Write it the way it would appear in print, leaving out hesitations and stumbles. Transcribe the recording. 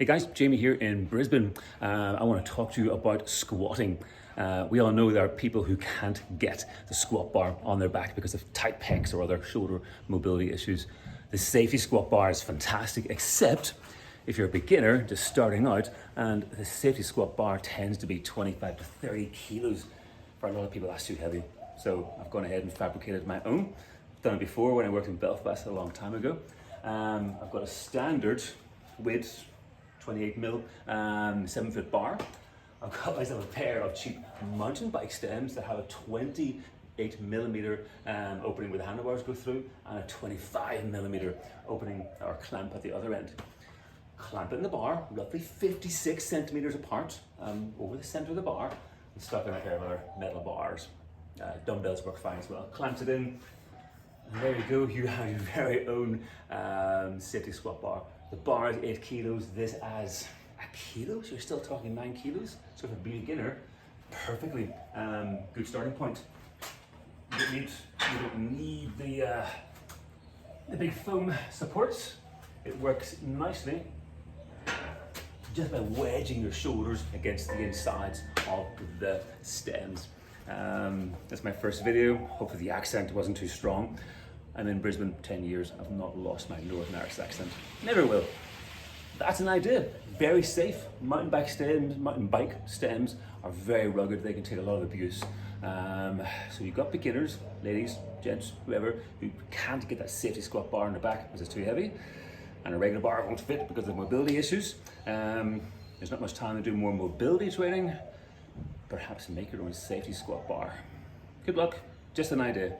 Hey guys, Jamie here in Brisbane. I want to talk to you about squatting. We all know there are people who can't get the squat bar on their back because of tight pecs or other shoulder mobility issues. The safety squat bar is fantastic, except if you're a beginner just starting out, and the safety squat bar tends to be 25 to 30 kilos. For a lot of people, that's too heavy. So I've gone ahead and fabricated my own. I've done it before when I worked in Belfast a long time ago. I've got a standard width 28 mil 7-foot bar. I've got myself a pair of cheap mountain bike stems that have a 28 millimeter opening where the handlebars go through, and a 25 millimeter opening or clamp at the other end. Clamp it in the bar, roughly 56 centimeters apart, over the center of the bar, and stuck in a pair of other metal bars. Dumbbells work fine as well. Clamps it in, and there you go, you have your very own safety squat bar. The bar is 8 kilos, this as a kilo, so you're still talking 9 kilos. So for a beginner, perfectly good starting point. You don't need the big foam supports. It works nicely just by wedging your shoulders against the insides of the stems. That's my first video. Hopefully the accent wasn't too strong. I'm in Brisbane 10 years. I've not lost my Northern Irish accent. Never will. That's an idea. Very safe. Mountain bike stems are very rugged. They can take a lot of abuse. So you've got beginners, ladies, gents, whoever, who can't get that safety squat bar in the back because it's too heavy, and a regular bar won't fit because of mobility issues. There's not much time to do more mobility training. Perhaps make your own safety squat bar. Good luck. Just an idea.